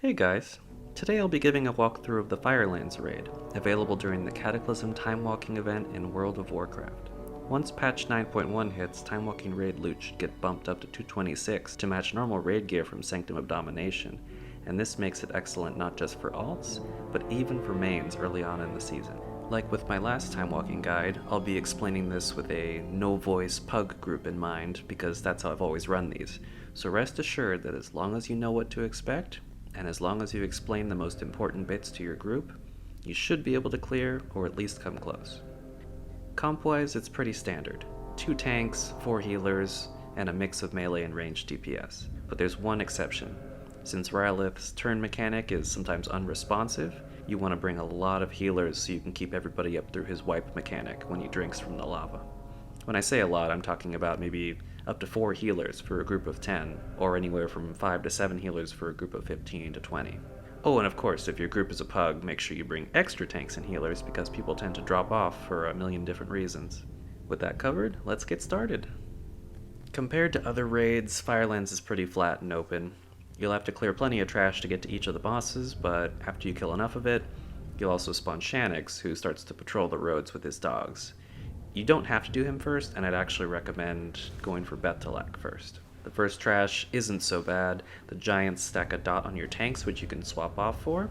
Hey guys, today I'll be giving a walkthrough of the Firelands raid, available during the Cataclysm Timewalking event in World of Warcraft. Once patch 9.1 hits, Timewalking raid loot should get bumped up to 226 to match normal raid gear from Sanctum of Domination, and this makes it excellent not just for alts, but even for mains early on in the season. Like with my last Timewalking guide, I'll be explaining this with a no-voice pug group in mind, because that's how I've always run these, so rest assured that as long as you know what to expect, and as long as you explain the most important bits to your group, you should be able to clear, or at least come close. Comp-wise, it's pretty standard. 2 tanks, 4 healers, and a mix of melee and ranged DPS. But there's one exception. Since Rhyolith's turn mechanic is sometimes unresponsive, you want to bring a lot of healers so you can keep everybody up through his wipe mechanic when he drinks from the lava. When I say a lot, I'm talking about maybe up to 4 healers for a group of 10, or anywhere from 5 to 7 healers for a group of 15 to 20. Oh, and of course, if your group is a pug, make sure you bring extra tanks and healers because people tend to drop off for a million different reasons. With that covered, let's get started. Compared to other raids, Firelands is pretty flat and open. You'll have to clear plenty of trash to get to each of the bosses, but after you kill enough of it, you'll also spawn Shannox, who starts to patrol the roads with his dogs. You don't have to do him first, and I'd actually recommend going for Beth'tilac first. The first trash isn't so bad. The giants stack a dot on your tanks, which you can swap off for.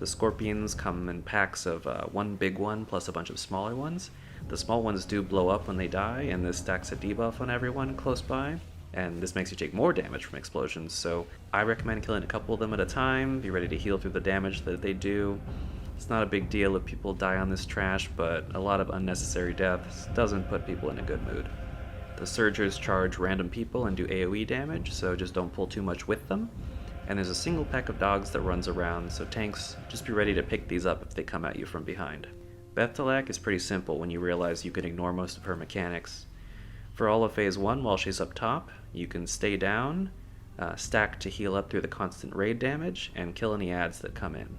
The scorpions come in packs of one big one plus a bunch of smaller ones. The small ones do blow up when they die, and this stacks a debuff on everyone close by. And this makes you take more damage from explosions, so I recommend killing a couple of them at a time. Be ready to heal through the damage that they do. It's not a big deal if people die on this trash, but a lot of unnecessary deaths doesn't put people in a good mood. The Surgers charge random people and do AoE damage, so just don't pull too much with them. And there's a single pack of dogs that runs around, so tanks, just be ready to pick these up if they come at you from behind. Beth'tilac is pretty simple when you realize you can ignore most of her mechanics. For all of Phase 1 while she's up top, you can stay down, stack to heal up through the constant raid damage, and kill any adds that come in.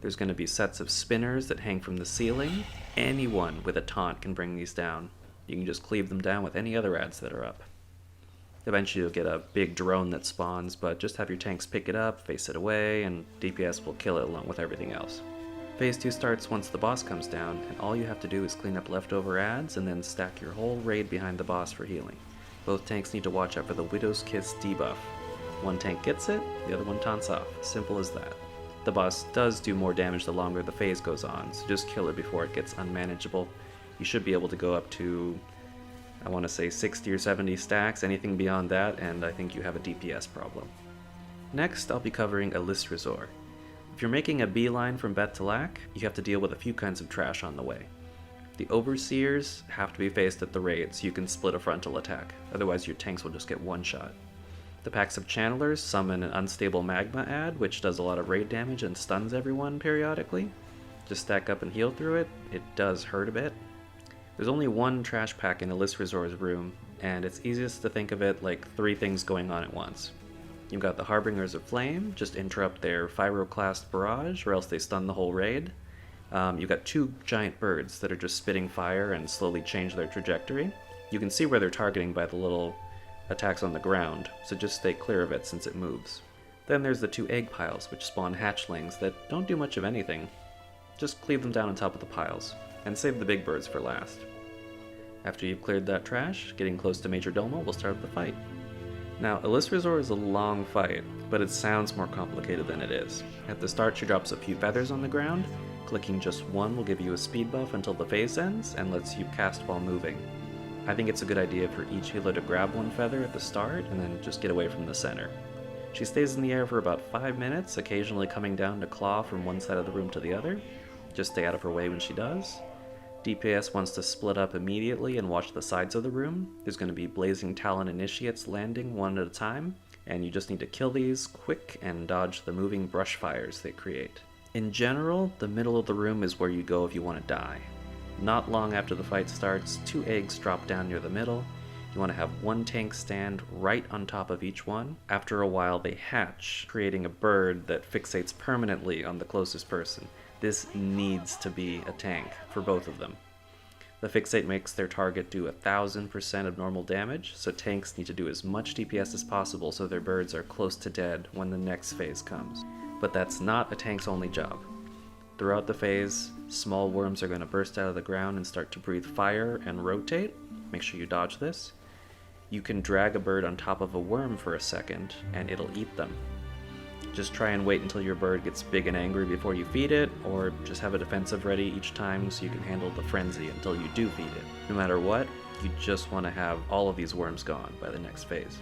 There's going to be sets of spinners that hang from the ceiling. Anyone with a taunt can bring these down. You can just cleave them down with any other adds that are up. Eventually you'll get a big drone that spawns, but just have your tanks pick it up, face it away, and DPS will kill it along with everything else. Phase 2 starts once the boss comes down, and all you have to do is clean up leftover adds and then stack your whole raid behind the boss for healing. Both tanks need to watch out for the Widow's Kiss debuff. One tank gets it, the other one taunts off. Simple as that. The boss does do more damage the longer the phase goes on, so just kill it before it gets unmanageable. You should be able to go up to, I want to say 60 or 70 stacks. Anything beyond that, and I think you have a DPS problem. Next, I'll be covering Alysrazor. If you're making a beeline from Beth'tilac, you have to deal with a few kinds of trash on the way. The Overseers have to be faced at the raid so you can split a frontal attack, otherwise your tanks will just get one shot. The packs of Channelers summon an unstable magma ad, which does a lot of raid damage and stuns everyone periodically. Just stack up and heal through it. It does hurt a bit. There's only one trash pack in Alysrazor's room, and it's easiest to think of it like 3 things going on at once. You've got the Harbingers of Flame, just interrupt their Phyroclast barrage, or else they stun the whole raid. You've got 2 giant birds that are just spitting fire and slowly change their trajectory. You can see where they're targeting by the little attacks on the ground, so just stay clear of it since it moves. Then there's the 2 egg piles, which spawn hatchlings that don't do much of anything. Just cleave them down on top of the piles, and save the big birds for last. After you've cleared that trash, getting close to Majordomo will start the fight. Now, Alysrazor is a long fight, but it sounds more complicated than it is. At the start, she drops a few feathers on the ground. Clicking just one will give you a speed buff until the phase ends, and lets you cast while moving. I think it's a good idea for each healer to grab 1 feather at the start, and then just get away from the center. She stays in the air for about 5 minutes, occasionally coming down to claw from one side of the room to the other. Just stay out of her way when she does. DPS wants to split up immediately and watch the sides of the room. There's going to be Blazing Talon Initiates landing one at a time, and you just need to kill these quick and dodge the moving brush fires they create. In general, the middle of the room is where you go if you want to die. Not long after the fight starts, 2 eggs drop down near the middle. You want to have 1 tank stand right on top of each one. After a while they hatch, creating a bird that fixates permanently on the closest person. This needs to be a tank for both of them. The fixate makes their target do 1000% of normal damage, so tanks need to do as much DPS as possible so their birds are close to dead when the next phase comes. But that's not a tank's only job. Throughout the phase, small worms are going to burst out of the ground and start to breathe fire and rotate. Make sure you dodge this. You can drag a bird on top of a worm for a second, and it'll eat them. Just try and wait until your bird gets big and angry before you feed it, or just have a defensive ready each time so you can handle the frenzy until you do feed it. No matter what, you just want to have all of these worms gone by the next phase.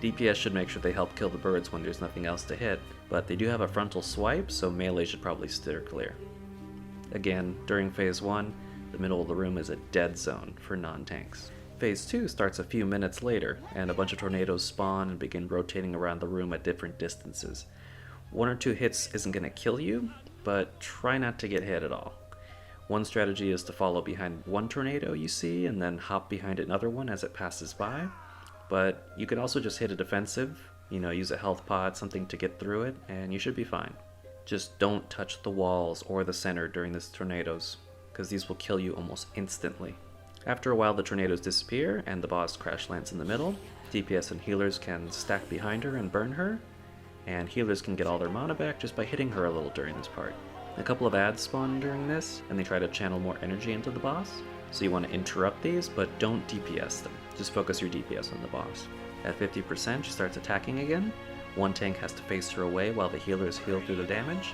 DPS should make sure they help kill the birds when there's nothing else to hit, but they do have a frontal swipe, so melee should probably steer clear. Again, during phase 1, the middle of the room is a dead zone for non-tanks. Phase 2 starts a few minutes later, and a bunch of tornadoes spawn and begin rotating around the room at different distances. 1 or 2 hits isn't going to kill you, but try not to get hit at all. One strategy is to follow behind one tornado you see, and then hop behind another one as it passes by. But you can also just hit a defensive, use a health pod, something to get through it, and you should be fine. Just don't touch the walls or the center during these tornadoes, because these will kill you almost instantly. After a while, the tornadoes disappear, and the boss crash lands in the middle. DPS and healers can stack behind her and burn her, and healers can get all their mana back just by hitting her a little during this part. A couple of ads spawn during this, and they try to channel more energy into the boss, so you want to interrupt these, but don't DPS them. Just focus your DPS on the boss. At 50%, she starts attacking again. One tank has to face her away while the healers heal through the damage,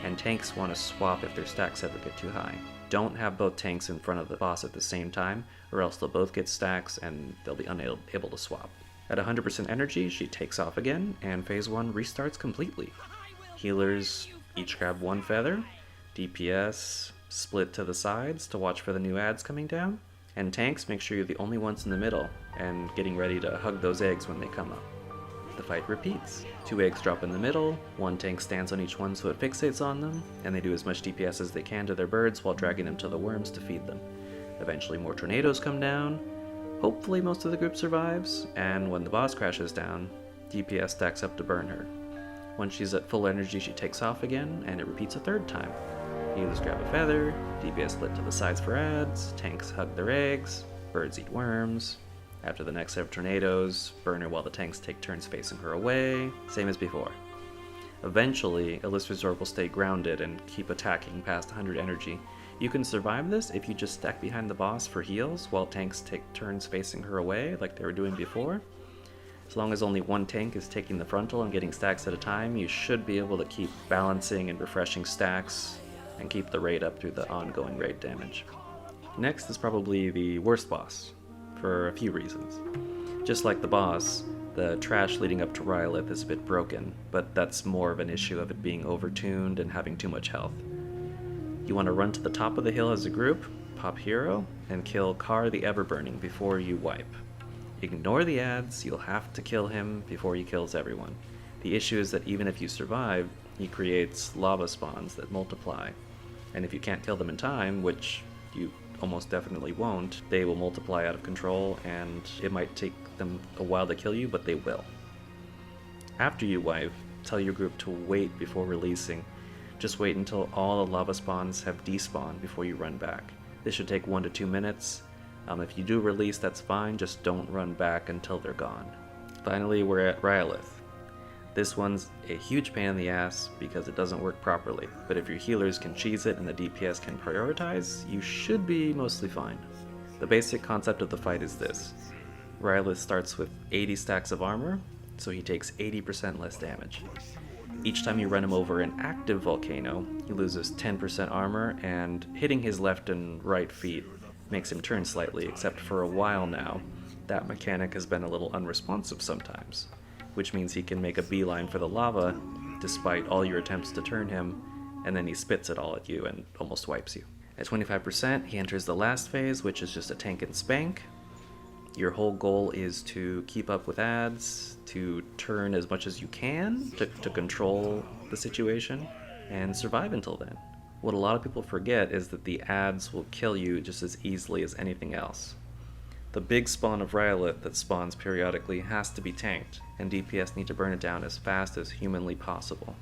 and tanks want to swap if their stacks ever get too high. Don't have both tanks in front of the boss at the same time, or else they'll both get stacks and they'll be unable to swap. At 100% energy, she takes off again, and phase 1 restarts completely. Healers each grab 1 feather, DPS split to the sides to watch for the new ads coming down, and tanks make sure you're the only ones in the middle and getting ready to hug those eggs when they come up. The fight repeats. 2 eggs drop in the middle, 1 tank stands on each one so it fixates on them, and they do as much DPS as they can to their birds while dragging them to the worms to feed them. Eventually more tornadoes come down, hopefully most of the group survives, and when the boss crashes down, DPS stacks up to burn her. When she's at full energy, she takes off again, and it repeats a 3rd time. Healers grab a feather, DPS split to the sides for ads, tanks hug their eggs, birds eat worms. After the next set of tornadoes, burn her while the tanks take turns facing her away, same as before. Eventually, Alysrazor will stay grounded and keep attacking past 100 energy. You can survive this if you just stack behind the boss for heals while tanks take turns facing her away like they were doing before. As long as only 1 tank is taking the frontal and getting stacks at a time, you should be able to keep balancing and refreshing stacks and keep the raid up through the ongoing raid damage. Next is probably the worst boss, for a few reasons. Just like the boss, the trash leading up to Rhyolith is a bit broken, but that's more of an issue of it being overtuned and having too much health. You want to run to the top of the hill as a group, pop hero, and kill Kar the Everburning before you wipe. Ignore the ads, you'll have to kill him before he kills everyone. The issue is that even if you survive, he creates lava spawns that multiply, and if you can't kill them in time, which you almost definitely won't, they will multiply out of control, and it might take them a while to kill you, but they will. After you wipe, tell your group to wait before releasing. Just wait until all the lava spawns have despawned before you run back. This should take 1 to 2 minutes. If you do release, that's fine, just don't run back until they're gone. Finally, we're at Rhyolith. This one's a huge pain in the ass because it doesn't work properly, but if your healers can cheese it and the DPS can prioritize, you should be mostly fine. The basic concept of the fight is this. Rhyolith starts with 80 stacks of armor, so he takes 80% less damage. Each time you run him over an active volcano, he loses 10% armor, and hitting his left and right feet makes him turn slightly, except for a while now, that mechanic has been a little unresponsive sometimes, which means he can make a beeline for the lava despite all your attempts to turn him, and then he spits it all at you and almost wipes you. At 25%, he enters the last phase, which is just a tank and spank. Your whole goal is to keep up with ads, to turn as much as you can to control the situation, and survive until then. What a lot of people forget is that the ads will kill you just as easily as anything else. The big spawn of Rhyolith that spawns periodically has to be tanked, and DPS need to burn it down as fast as humanly possible.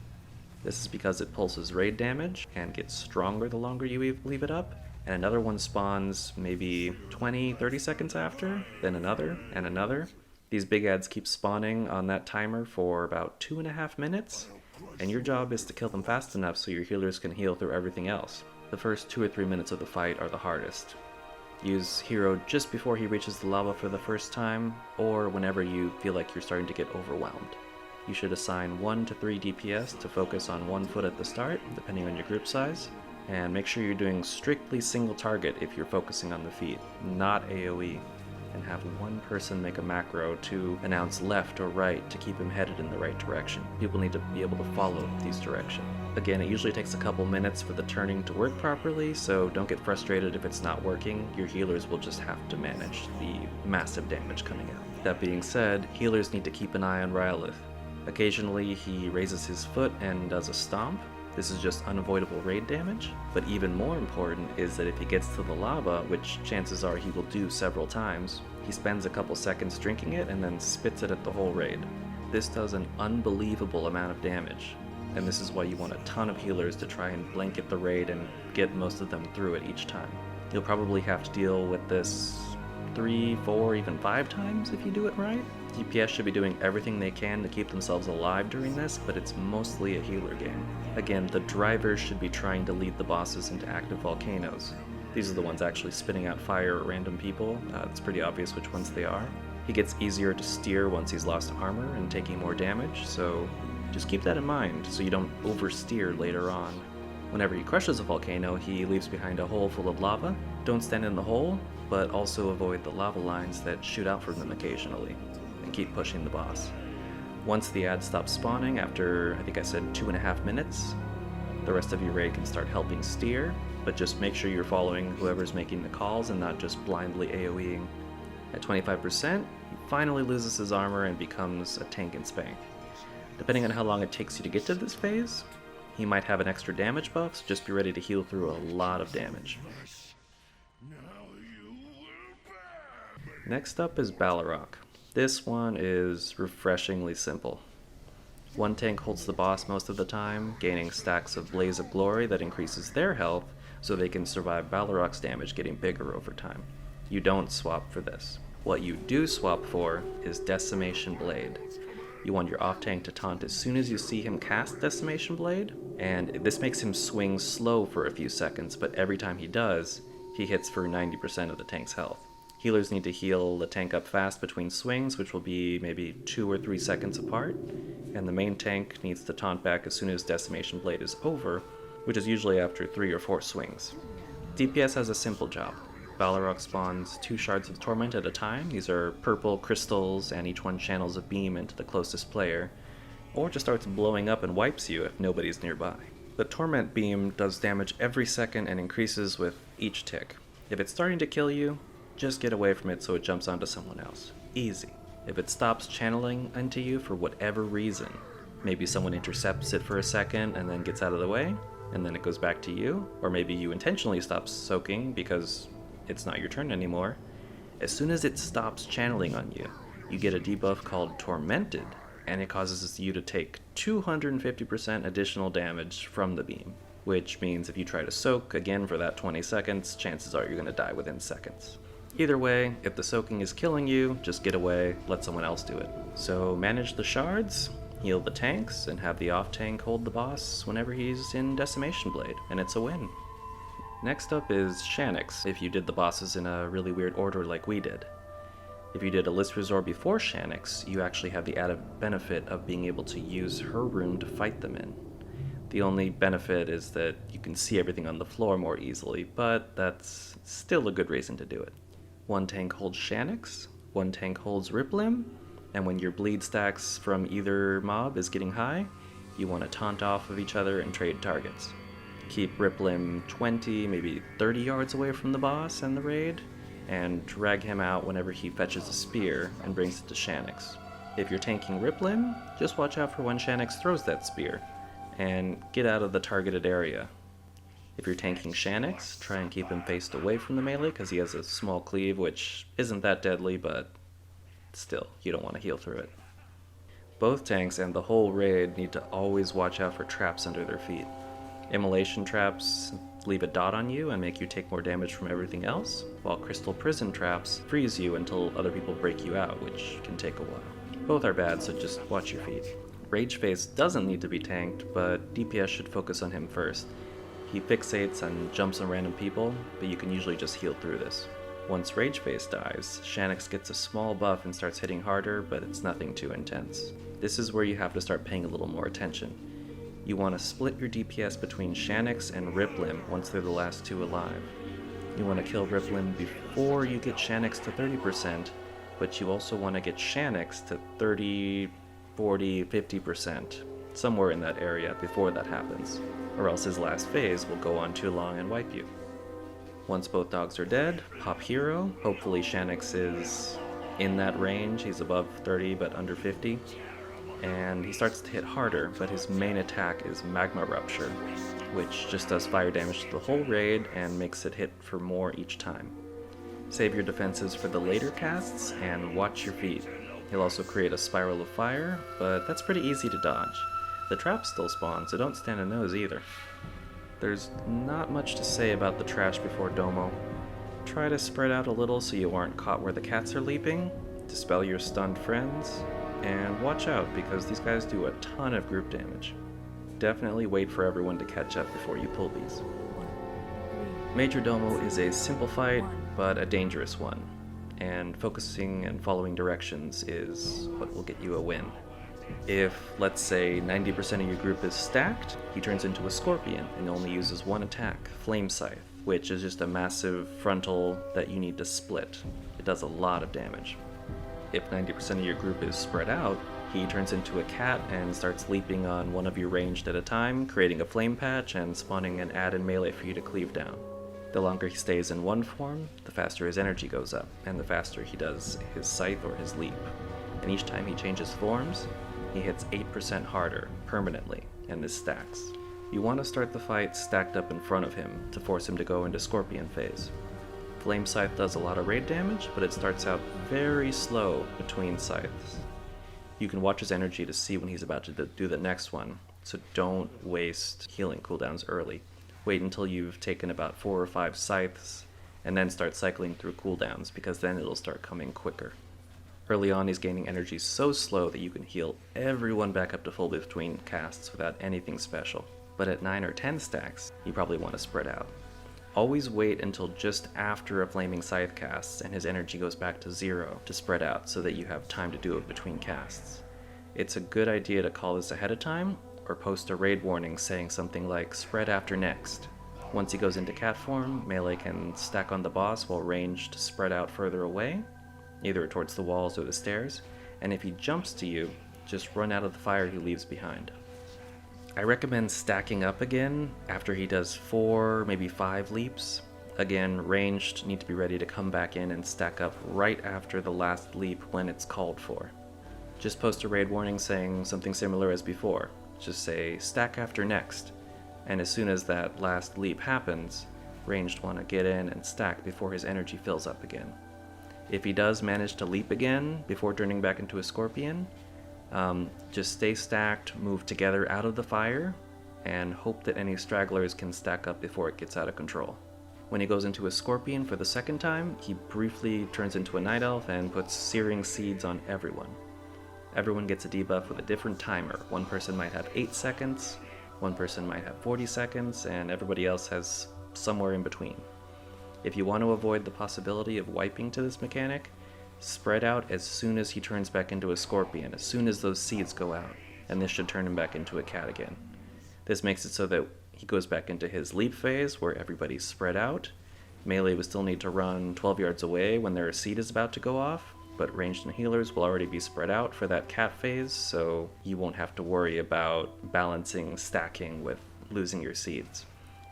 This is because it pulses raid damage and gets stronger the longer you leave it up, and another one spawns maybe 20-30 seconds after, then another, and another. These big ads keep spawning on that timer for about 2.5 minutes, and your job is to kill them fast enough so your healers can heal through everything else. The first 2 or 3 minutes of the fight are the hardest. Use hero just before he reaches the lava for the first time, or whenever you feel like you're starting to get overwhelmed. You should assign 1 to 3 DPS to focus on one foot at the start, depending on your group size, and make sure you're doing strictly single target if you're focusing on the feet, not AoE, and have one person make a macro to announce left or right to keep him headed in the right direction. People need to be able to follow these directions. Again, it usually takes a couple minutes for the turning to work properly, so don't get frustrated if it's not working. Your healers will just have to manage the massive damage coming out. That being said, healers need to keep an eye on Rhyolith. Occasionally he raises his foot and does a stomp. This is just unavoidable raid damage, but even more important is that if he gets to the lava, which chances are he will do several times, he spends a couple seconds drinking it and then spits it at the whole raid. This does an unbelievable amount of damage, and this is why you want a ton of healers to try and blanket the raid and get most of them through it each time. You'll probably have to deal with this 3, 4, even 5 times if you do it right. DPS should be doing everything they can to keep themselves alive during this, but it's mostly a healer game. Again, the drivers should be trying to lead the bosses into active volcanoes. These are the ones actually spitting out fire at random people. It's pretty obvious which ones they are. He gets easier to steer once he's lost armor and taking more damage, so just keep that in mind so you don't oversteer later on. Whenever he crushes a volcano, he leaves behind a hole full of lava. Don't stand in the hole, but also avoid the lava lines that shoot out from them occasionally, and keep pushing the boss. Once the ad stops spawning after, I think I said 2.5 minutes, the rest of your raid can start helping steer, but just make sure you're following whoever's making the calls and not just blindly AoEing. At 25%, he finally loses his armor and becomes a tank and spank. Depending on how long it takes you to get to this phase, he might have an extra damage buff, so just be ready to heal through a lot of damage. Next up is Baleroc. This one is refreshingly simple. One tank holds the boss most of the time, gaining stacks of Blaze of Glory that increases their health so they can survive Baleroc's damage getting bigger over time. You don't swap for this. What you do swap for is Decimation Blade. You want your off-tank to taunt as soon as you see him cast Decimation Blade, and this makes him swing slow for a few seconds, but every time he does, he hits for 90% of the tank's health. Healers need to heal the tank up fast between swings, which will be maybe 2 or 3 seconds apart, and the main tank needs to taunt back as soon as Decimation Blade is over, which is usually after 3 or 4 swings. DPS has a simple job. Baleroc spawns 2 shards of torment at a time. These are purple crystals, and each one channels a beam into the closest player, or just starts blowing up and wipes you if nobody's nearby. The torment beam does damage every second and increases with each tick. If it's starting to kill you, just get away from it so it jumps onto someone else. Easy. If it stops channeling into you for whatever reason, maybe someone intercepts it for a second and then gets out of the way, and then it goes back to you, or maybe you intentionally stop soaking because it's not your turn anymore. As soon as it stops channeling on you, you get a debuff called Tormented, and it causes you to take 250% additional damage from the beam, which means if you try to soak again for that 20 seconds, chances are you're going to die within seconds. Either way, if the soaking is killing you, just get away, let someone else do it. So manage the shards, heal the tanks, and have the off-tank hold the boss whenever he's in Decimation Blade, and it's a win. Next up is Shannox, if you did the bosses in a really weird order like we did. If you did Alysrazor before Shannox, you actually have the added benefit of being able to use her room to fight them in. The only benefit is that you can see everything on the floor more easily, but that's still a good reason to do it. One tank holds Shannox, one tank holds Riplim, and when your bleed stacks from either mob is getting high, you want to taunt off of each other and trade targets. Keep Riplim 20, maybe 30 yards away from the boss and the raid, and drag him out whenever he fetches a spear and brings it to Shannox. If you're tanking Riplim, just watch out for when Shannox throws that spear, and get out of the targeted area. If you're tanking Shannox, try and keep him faced away from the melee because he has a small cleave, which isn't that deadly, but still, you don't want to heal through it. Both tanks and the whole raid need to always watch out for traps under their feet. Immolation traps leave a dot on you and make you take more damage from everything else, while Crystal Prison traps freeze you until other people break you out, which can take a while. Both are bad, so just watch your feet. Rage Phase doesn't need to be tanked, but DPS should focus on him first. He fixates and jumps on random people, but you can usually just heal through this. Once Rage Phase dies, Shannox gets a small buff and starts hitting harder, but it's nothing too intense. This is where you have to start paying a little more attention. You want to split your DPS between Shannox and Riplim once they're the last two alive. You want to kill Riplim before you get Shannox to 30%, but you also want to get Shannox to 30, 40, 50%, somewhere in that area before that happens, or else his last phase will go on too long and wipe you. Once both dogs are dead, pop hero. Hopefully Shannox is in that range, he's above 30 but under 50, and he starts to hit harder, but his main attack is Magma Rupture, which just does fire damage to the whole raid and makes it hit for more each time. Save your defenses for the later casts and watch your feet. He'll also create a spiral of fire, but that's pretty easy to dodge. The traps still spawn, so don't stand in those either. There's not much to say about the trash before Domo. Try to spread out a little so you aren't caught where the cats are leaping, dispel your stunned friends, and watch out because these guys do a ton of group damage. Definitely wait for everyone to catch up before you pull these. Majordomo is a simple fight, but a dangerous one, and focusing and following directions is what will get you a win. If, let's say, 90% of your group is stacked, he turns into a scorpion and only uses one attack, Flame Scythe, which is just a massive frontal that you need to split. It does a lot of damage. If 90% of your group is spread out, he turns into a cat and starts leaping on one of you ranged at a time, creating a flame patch and spawning an add-in melee for you to cleave down. The longer he stays in one form, the faster his energy goes up, and the faster he does his scythe or his leap. And each time he changes forms, he hits 8% harder, permanently, and this stacks. You want to start the fight stacked up in front of him to force him to go into Scorpion phase. Flame Scythe does a lot of raid damage, but it starts out very slow between scythes. You can watch his energy to see when he's about to do the next one, so don't waste healing cooldowns early. Wait until you've taken about 4 or 5 scythes, and then start cycling through cooldowns, because then it'll start coming quicker. Early on, he's gaining energy so slow that you can heal everyone back up to full between casts without anything special. But at 9 or 10 stacks, you probably want to spread out. Always wait until just after a Flaming Scythe casts and his energy goes back to 0 to spread out so that you have time to do it between casts. It's a good idea to call this ahead of time, or post a raid warning saying something like spread after next. Once he goes into cat form, melee can stack on the boss while ranged spread out further away, either towards the walls or the stairs, and if he jumps to you, just run out of the fire he leaves behind. I recommend stacking up again after he does 4, maybe 5 leaps. Again, ranged need to be ready to come back in and stack up right after the last leap when it's called for. Just post a raid warning saying something similar as before. Just say stack after next, and as soon as that last leap happens, ranged want to get in and stack before his energy fills up again. If he does manage to leap again before turning back into a scorpion, just stay stacked, move together out of the fire, and hope that any stragglers can stack up before it gets out of control. When he goes into a scorpion for the second time, he briefly turns into a night elf and puts searing seeds on everyone. Everyone gets a debuff with a different timer. One person might have 8 seconds, one person might have 40 seconds, and everybody else has somewhere in between. If you want to avoid the possibility of wiping to this mechanic, spread out as soon as he turns back into a scorpion, as soon as those seeds go out, and this should turn him back into a cat again. This makes it so that he goes back into his leap phase, where everybody's spread out. Melee will still need to run 12 yards away when their seed is about to go off, but ranged and healers will already be spread out for that cat phase, so you won't have to worry about balancing stacking with losing your seeds.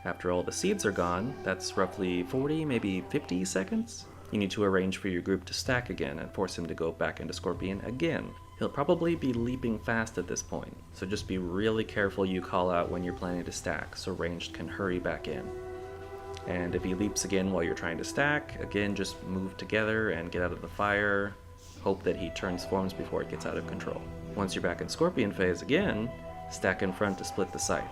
After all the seeds are gone, that's roughly 40, maybe 50 seconds. You need to arrange for your group to stack again and force him to go back into Scorpion again. He'll probably be leaping fast at this point, so just be really careful you call out when you're planning to stack so ranged can hurry back in. And if he leaps again while you're trying to stack, again just move together and get out of the fire. Hope that he turns forms before it gets out of control. Once you're back in Scorpion phase again, stack in front to split the scythe.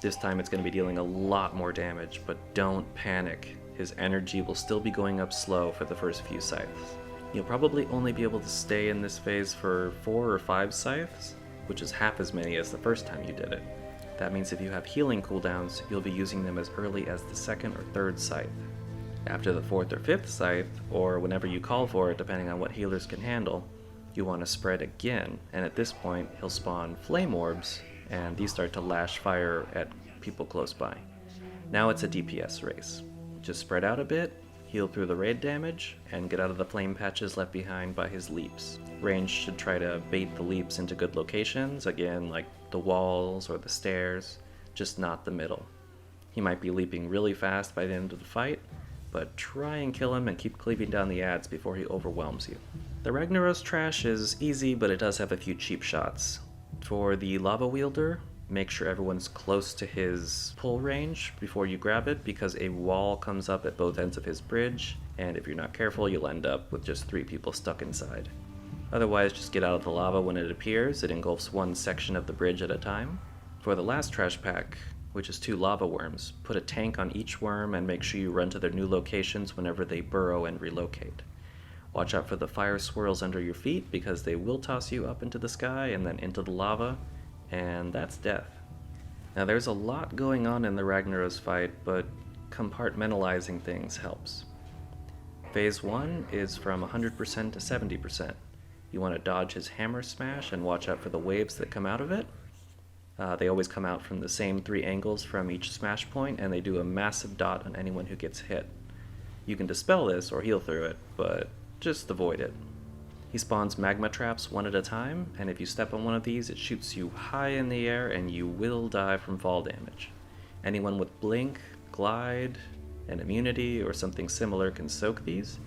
This time it's going to be dealing a lot more damage, but don't panic. His energy will still be going up slow for the first few scythes. You'll probably only be able to stay in this phase for 4 or 5 scythes, which is half as many as the first time you did it. That means if you have healing cooldowns, you'll be using them as early as the 2nd or 3rd scythe. After the 4th or 5th scythe, or whenever you call for it depending on what healers can handle, you want to spread again, and at this point he'll spawn flame orbs, and these start to lash fire at people close by. Now it's a DPS race. Just spread out a bit, heal through the raid damage, and get out of the flame patches left behind by his leaps. Range should try to bait the leaps into good locations, again like the walls or the stairs, just not the middle. He might be leaping really fast by the end of the fight, but try and kill him and keep cleaving down the adds before he overwhelms you. The Ragnaros trash is easy, but it does have a few cheap shots. For the lava wielder, make sure everyone's close to his pull range before you grab it, because a wall comes up at both ends of his bridge, and if you're not careful, you'll end up with just 3 people stuck inside. Otherwise, just get out of the lava when it appears. It engulfs one section of the bridge at a time. For the last trash pack, which is 2 lava worms, put a tank on each worm and make sure you run to their new locations whenever they burrow and relocate. Watch out for the fire swirls under your feet, because they will toss you up into the sky and then into the lava, and that's death. Now there's a lot going on in the Ragnaros fight, but compartmentalizing things helps. Phase 1 is from 100% to 70%. You want to dodge his hammer smash and watch out for the waves that come out of it. They always come out from the same 3 angles from each smash point, and they do a massive dot on anyone who gets hit. You can dispel this or heal through it, but just avoid it. He spawns magma traps one at a time, and if you step on one of these, it shoots you high in the air and you will die from fall damage. Anyone with blink, glide, and immunity or something similar can soak these,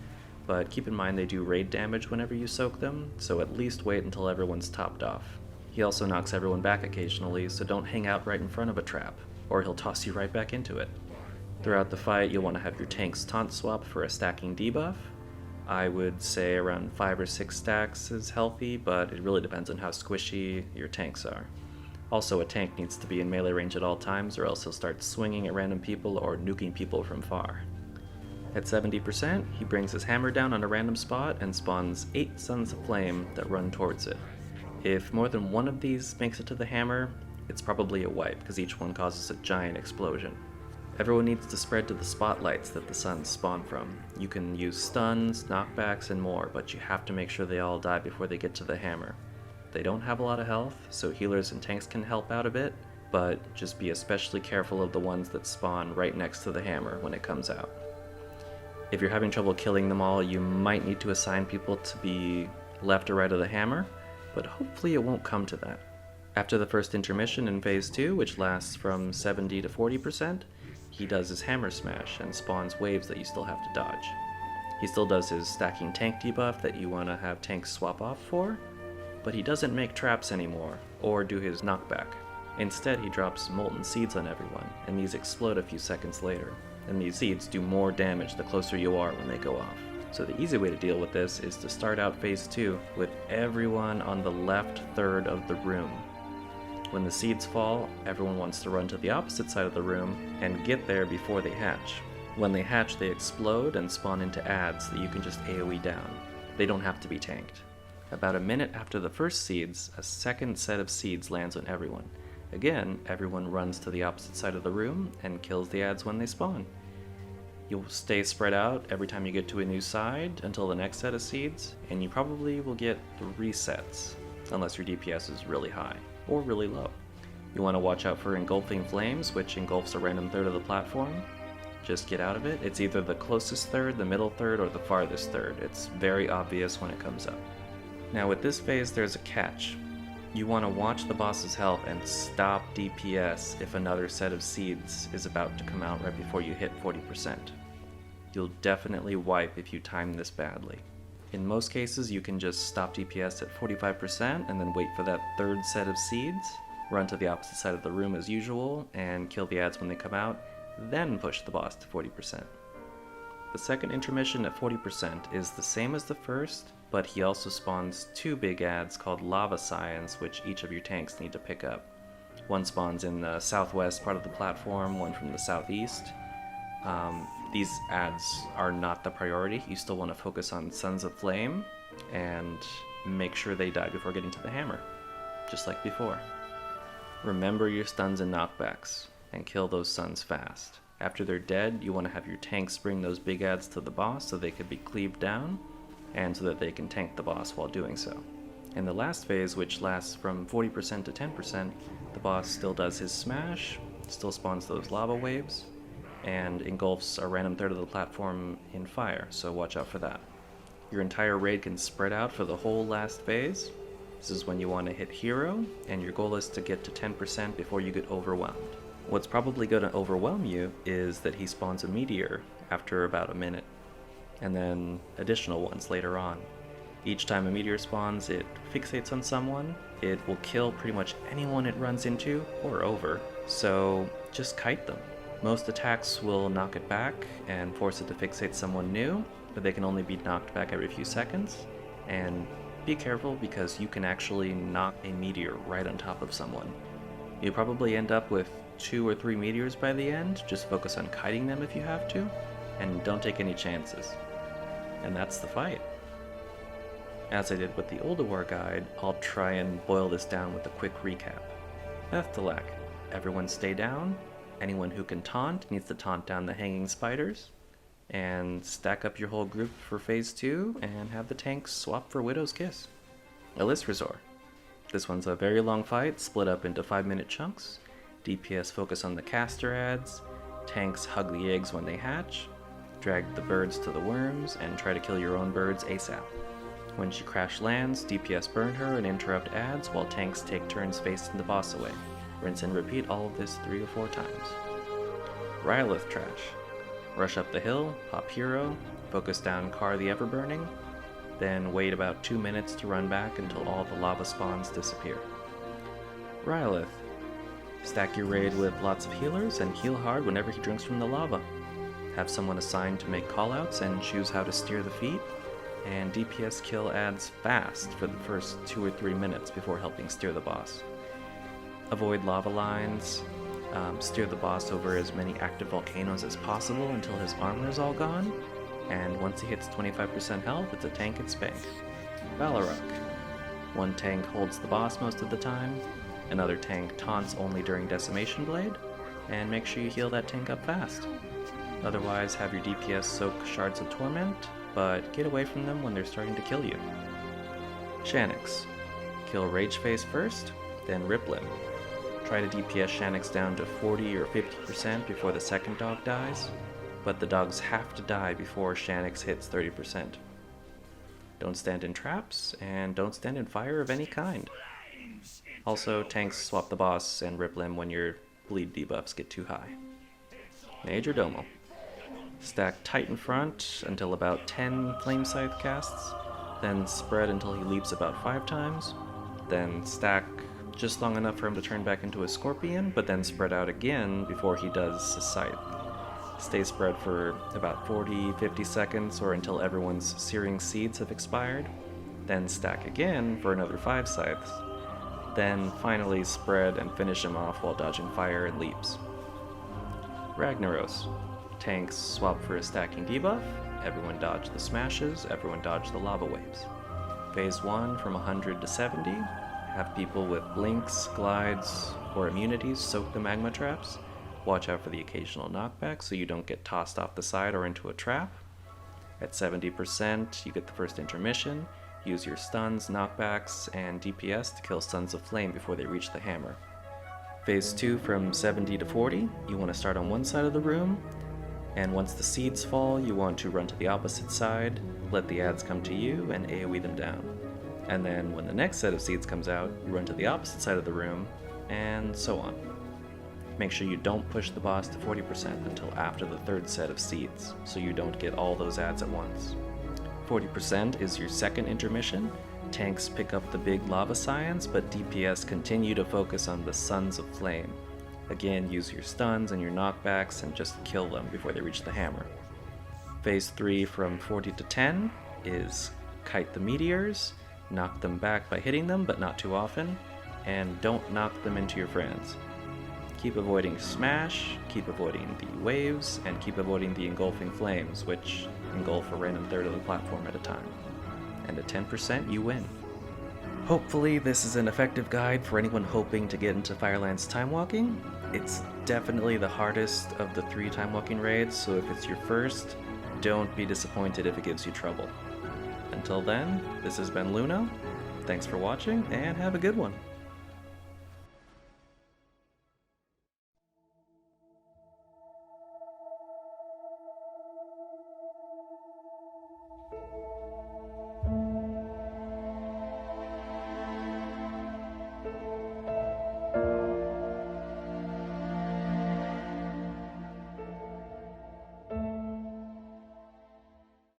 but keep in mind they do raid damage whenever you soak them, so at least wait until everyone's topped off. He also knocks everyone back occasionally, so don't hang out right in front of a trap, or he'll toss you right back into it. Throughout the fight, you'll want to have your tanks taunt swap for a stacking debuff. I would say around 5 or 6 stacks is healthy, but it really depends on how squishy your tanks are. Also, a tank needs to be in melee range at all times, or else he'll start swinging at random people or nuking people from far. At 70%, he brings his hammer down on a random spot and spawns 8 Sons of Flame that run towards it. If more than one of these makes it to the hammer, it's probably a wipe, because each one causes a giant explosion. Everyone needs to spread to the spotlights that the suns spawn from. You can use stuns, knockbacks, and more, but you have to make sure they all die before they get to the hammer. They don't have a lot of health, so healers and tanks can help out a bit, but just be especially careful of the ones that spawn right next to the hammer when it comes out. If you're having trouble killing them all, you might need to assign people to be left or right of the hammer, but hopefully it won't come to that. After the first intermission in Phase 2, which lasts from 70 to 40%, he does his hammer smash and spawns waves that you still have to dodge. He still does his stacking tank debuff that you want to have tanks swap off for, but he doesn't make traps anymore or do his knockback. Instead, he drops molten seeds on everyone, and these explode a few seconds later, and these seeds do more damage the closer you are when they go off. So the easy way to deal with this is to start out Phase 2 with everyone on the left third of the room. When the seeds fall, everyone wants to run to the opposite side of the room and get there before they hatch. When they hatch, they explode and spawn into adds that you can just AoE down. They don't have to be tanked. About a minute after the first seeds, a second set of seeds lands on everyone. Again, everyone runs to the opposite side of the room and kills the adds when they spawn. You'll stay spread out every time you get to a new side until the next set of seeds, and you probably will get 3 sets, unless your DPS is really high or really low. You want to watch out for engulfing flames, which engulfs a random third of the platform. Just get out of it. It's either the closest third, the middle third, or the farthest third. It's very obvious when it comes up. Now with this phase, there's a catch. You want to watch the boss's health and stop DPS if another set of seeds is about to come out right before you hit 40%. You'll definitely wipe if you time this badly. In most cases, you can just stop DPS at 45% and then wait for that third set of seeds, run to the opposite side of the room as usual, and kill the adds when they come out, then push the boss to 40%. The second intermission at 40% is the same as the first, but he also spawns 2 big adds called Lava Scions, which each of your tanks need to pick up. One spawns in the southwest part of the platform, one from the southeast. These adds are not the priority. You still want to focus on Sons of Flame and make sure they die before getting to the hammer. just like before. Remember your stuns and knockbacks, and kill those stuns fast. After they're dead, you want to have your tanks bring those big adds to the boss so they can be cleaved down, and so that they can tank the boss while doing so. In the last phase, which lasts from 40% to 10%, the boss still does his smash, still spawns those lava waves, and engulfs a random third of the platform in fire, so watch out for that. Your entire raid can spread out for the whole last phase. This is when you want to hit hero, and your goal is to get to 10% before you get overwhelmed. What's probably going to overwhelm you is that he spawns a meteor after about a minute, and then additional ones later on. Each time a meteor spawns, it fixates on someone. It will kill pretty much anyone it runs into or over, so just kite them. Most attacks will knock it back and force it to fixate someone new, but they can only be knocked back every few seconds. And be careful, because you can actually knock a meteor right on top of someone. You'll probably end up with 2 or 3 meteors by the end. Just focus on kiting them if you have to, and don't take any chances. And that's the fight. As I did with the Older War guide, I'll try and boil this down with a quick recap. Beth'tilac, everyone stay down. Anyone who can taunt needs to taunt down the hanging spiders. And stack up your whole group for phase 2 and have the tanks swap for Widow's Kiss. Alysrazor. This one's a very long fight, split up into 5-minute chunks. DPS focus on the caster adds, tanks hug the eggs when they hatch, drag the birds to the worms, and try to kill your own birds ASAP. When she crash lands, DPS burn her and interrupt adds while tanks take turns facing the boss away. Rinse and repeat all of this 3 to 4 times. Rhyolith trash. Rush up the hill, pop hero, focus down Car the Everburning, then wait about 2 minutes to run back until all the lava spawns disappear. Rhyolith. Stack your raid with lots of healers and heal hard whenever he drinks from the lava. Have someone assigned to make callouts and choose how to steer the feet, and DPS kill adds fast for the first 2 or 3 minutes before helping steer the boss. Avoid lava lines, steer the boss over as many active volcanoes as possible until his armor is all gone, and once he hits 25% health, it's a tank and spank. Baleroc. One tank holds the boss most of the time, another tank taunts only during Decimation Blade, and make sure you heal that tank up fast. Otherwise, have your DPS soak Shards of Torment, but get away from them when they're starting to kill you. Shannox. Kill Rage Face first, then Rip Limb. Try to DPS Shannox down to 40 or 50% before the second dog dies, but the dogs have to die before Shannox hits 30%. Don't stand in traps, and don't stand in fire of any kind. Also, tanks swap the boss and Rip Limb when your bleed debuffs get too high. Majordomo. Stack tight in front until about 10 Flame Scythe casts, then spread until he leaps about 5 times, then stack just long enough for him to turn back into a scorpion, but then spread out again before he does a scythe. Stay spread for about 40-50 seconds or until everyone's searing seeds have expired, then stack again for another 5 scythes, then finally spread and finish him off while dodging fire and leaps. Ragnaros. Tanks swap for a stacking debuff, everyone dodge the smashes, everyone dodge the lava waves. Phase 1 from 100 to 70, have people with blinks, glides, or immunities soak the magma traps. Watch out for the occasional knockback so you don't get tossed off the side or into a trap. At 70%, you get the first intermission. Use your stuns, knockbacks, and DPS to kill Sons of Flame before they reach the hammer. Phase 2 from 70 to 40, you want to start on one side of the room, and once the seeds fall, you want to run to the opposite side, let the adds come to you, and AoE them down. And then when the next set of seeds comes out, you run to the opposite side of the room, and so on. Make sure you don't push the boss to 40% until after the third set of seeds, so you don't get all those adds at once. 40% is your second intermission. Tanks pick up the big lava scions, but DPS continue to focus on the Sons of Flame. Again, use your stuns and your knockbacks and just kill them before they reach the hammer. Phase 3 from 40 to 10 is kite the meteors, knock them back by hitting them, but not too often, and don't knock them into your friends. Keep avoiding smash, keep avoiding the waves, and keep avoiding the engulfing flames, which engulf a random third of the platform at a time. And at 10%, you win. Hopefully this is an effective guide for anyone hoping to get into Firelands Timewalking. It's definitely the hardest of the 3 Timewalking raids, so if it's your first, don't be disappointed if it gives you trouble. Until then, this has been Luno. Thanks for watching, and have a good one.